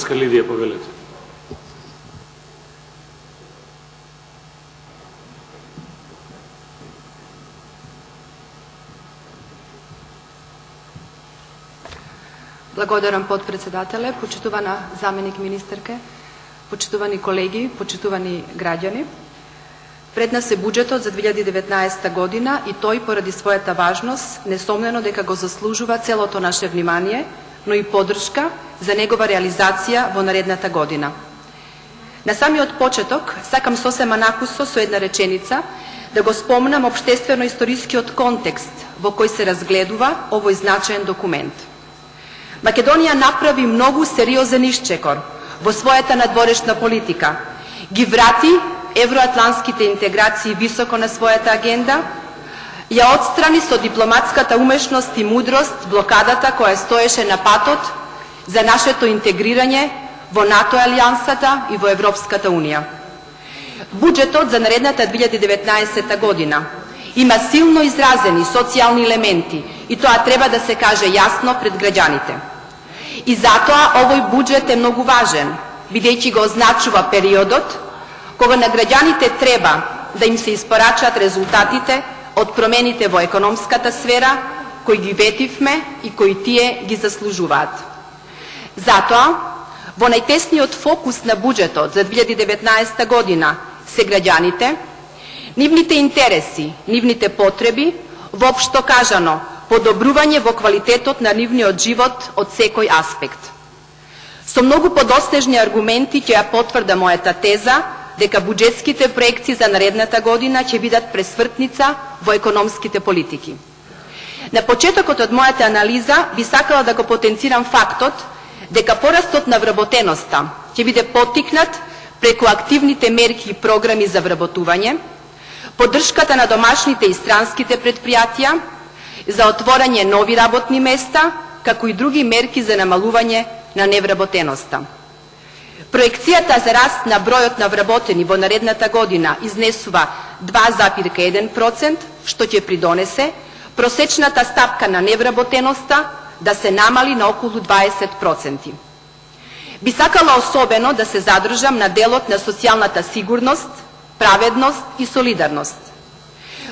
Бугарска. Лидија, повелете. Благодарам, подпредседателе, почитувана заменик министерке, почитувани колеги, почитувани граѓани. Пред нас е буџетот за 2019 година и тој поради својата важност несомнено дека го заслужува целото наше внимание, но и поддршка за негова реализација во наредната година. На самиот почеток сакам сосема накусо со една реченица да го спомнам општествено-историскиот контекст во кој се разгледува овој значаен документ. Македонија направи многу сериозен исчекор во својата надворешна политика, ги врати евроатлантските интеграции високо на својата агенда, ја отстрани со дипломатската умешност и мудрост блокадата која стоеше на патот за нашето интегрирање во НАТО алијансата и во Европската Унија. Буџетот за наредната 2019 година има силно изразени социјални елементи и тоа треба да се каже јасно пред граѓаните. И затоа овој буџет е многу важен, бидејќи го означува периодот кога на граѓаните треба да им се испорачат резултатите од промените во економската сфера, кои ги ветивме и кои тие ги заслужуваат. Затоа, во најтесниот фокус на буџетот за 2019 година се граѓаните, нивните интереси, нивните потреби, воопшто кажано, подобрување во квалитетот на нивниот живот од секој аспект. Со многу подоснежни аргументи ќе ја потврда мојата теза дека буџетските проекции за наредната година ќе бидат пресвртница во економските политики. На почетокот од мојата анализа би сакала да го потенцирам фактот дека порастот на вработеноста ќе биде поттикнат преку активните мерки и програми за вработување, поддршката на домашните и странските предпријатија, за отворање нови работни места, како и други мерки за намалување на невработеноста. Проекцијата за раст на бројот на вработени во наредната година изнесува 2,1%, што ќе придонесе просечната стапка на невработеноста да се намали на околу 20%. Би сакала особено да се задржам на делот на социјалната сигурност, праведност и солидарност.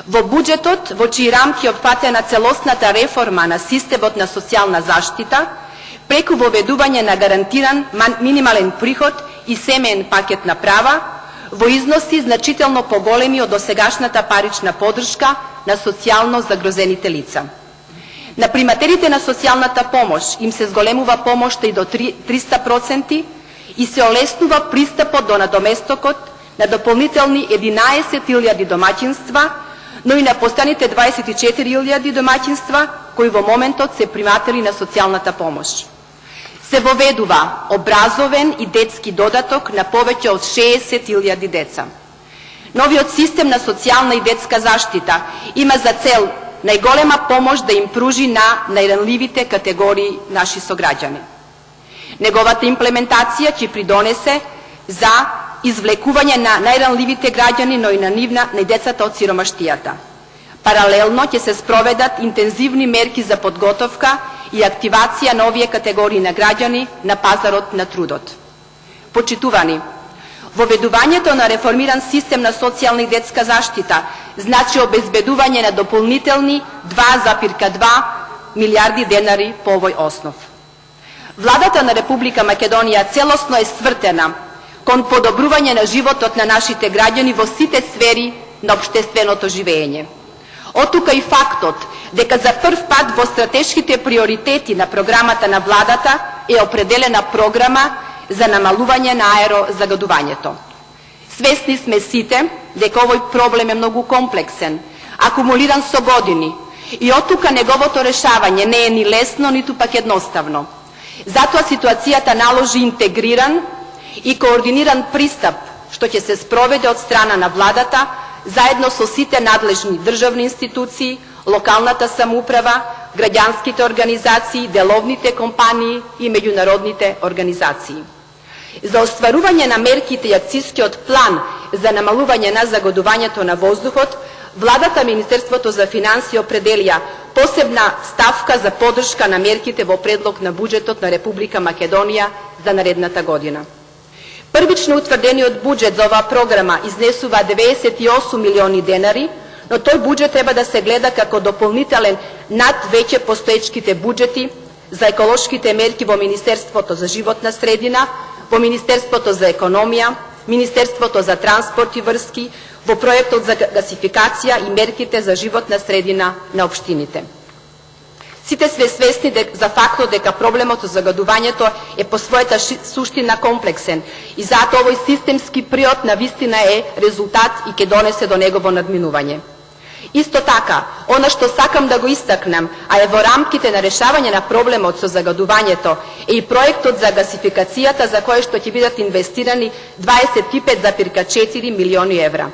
Во буџетот, во чии рамки е опфатена целосната реформа на системот на социјална заштита, преку воведување на гарантиран минимален приход и семеен пакет на права, во износи значително поголеми од досегашната парична поддршка на социјално загрозените лица. На приматерите на социјалната помош им се зголемува помошта и до 300% и се олеснува пристапот до надоместокот на дополнителни 11.000 домаќинства, но и на постаните 24.000 домаќинства кои во моментот се приматели на социјалната помош. Се воведува образовен и детски додаток на повеќе од 60.000 деца. Новиот систем на социјална и детска заштита има за цел најголема помош да им пружи на најранливите категории наши сограѓани. Неговата имплементација ќе придонесе за извлекување на најранливите граѓани, но и на децата од сиромаштијата. Паралелно ќе се спроведат интензивни мерки за подготовка и активација на овие категории на граѓани на пазарот на трудот. Почитувани, воведувањето на реформиран систем на социјална и детска заштита значи обезбедување на дополнителни 2,2 милиарди денари по овој основ. Владата на Република Македонија целосно е свртена кон подобрување на животот на нашите граѓани во сите сфери на општественото живење. Оттука и фактот дека за прв пат во стратешките приоритети на програмата на владата е определена програма за намалување на аерозагадувањето. Свесни сме сите дека овој проблем е многу комплексен, акумулиран со години и оттука неговото решавање не е ни лесно, ниту пак едноставно. Затоа ситуацијата наложи интегриран и координиран пристап што ќе се спроведе од страна на владата заедно со сите надлежни државни институции, локалната самоуправа, граѓанските организации, деловните компании и меѓународните организации. За остварување на мерките и акцискиот план за намалување на загадувањето на воздухот, владата Министерството за финансии определија посебна ставка за поддршка на мерките во предлог на буџетот на Република Македонија за наредната година. Првично утврдениот буџет за оваа програма изнесува 98 милиони денари, но тој буџет треба да се гледа како дополнителен над веќе постоечките буџети за еколошките мерки во Министерството за животна средина, во Министерството за економија, Министерството за транспорт и врски, во проектот за гасификација и мерките за животна средина на општините. Сите сме свесни за фактот дека проблемот со загадувањето е по својата суштина комплексен и затоа овој системски приод на вистина е резултат и ќе донесе до негово надминување. Исто така, она што сакам да го истакнам, а е во рамките на решавање на проблемот со загадувањето, е и проектот за гасификацијата за кој што ќе бидат инвестирани 25,4 милиони евра.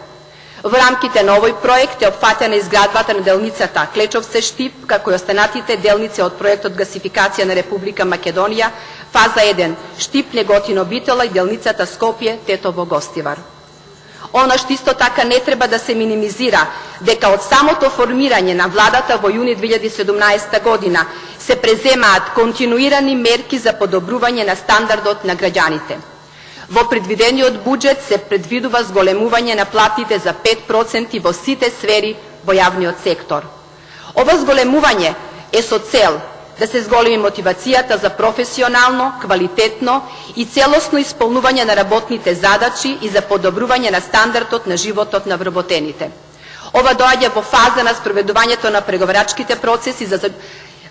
Во рамките на овој проект е опфатена изградбата на делницата Клечовце-Штип, како и останатите делници од проектот Гасификација на Република Македонија, фаза 1, Штип-Неготино-Битола и делницата Скопје-Тетово-Гостивар. Она што исто така не треба да се минимизира, дека од самото формирање на владата во јуни 2017 година се преземаат континуирани мерки за подобрување на стандардот на граѓаните. Во предвидениот буџет се предвидува зголемување на платите за 5% во сите сфери во јавниот сектор. Ова зголемување е со цел да се зголеми мотивацијата за професионално, квалитетно и целосно исполнување на работните задачи и за подобрување на стандардот на животот на вработените. Ова доаѓа во фаза на спроведувањето на преговарачките процеси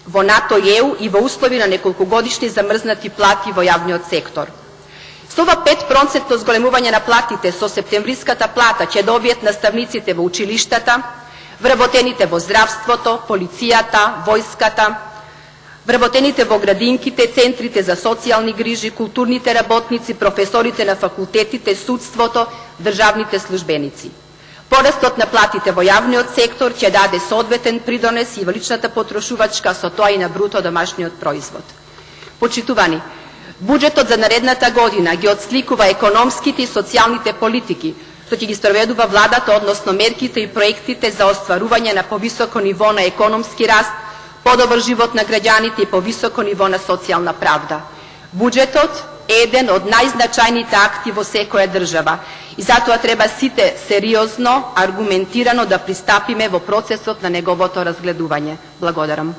во НАТО и ЕУ и во услови на неколкогодишни замрзнати плати во јавниот сектор. Со ова 5% зголемување на платите со септемвриската плата ќе добијат наставниците во училиштата, вработените во здравството, полицијата, војската, вработените во градинките, центрите за социјални грижи, културните работници, професорите на факултетите, судството, државните службеници. Порастот на платите во јавниот сектор ќе даде соодветен придонес и во личната потрошувачка, со тоа и на бруто домашниот производ. Почитувани, буџетот за наредната година ги отсликува економските и социјалните политики, што ќе ги спроведува владата, односно мерките и проектите за остварување на повисоко ниво на економски раст, подобар живот на граѓаните и повисоко ниво на социјална правда. Буџетот е еден од најзначајните акти во секоја држава и затоа треба сите сериозно, аргументирано да пристапиме во процесот на неговото разгледување. Благодарам.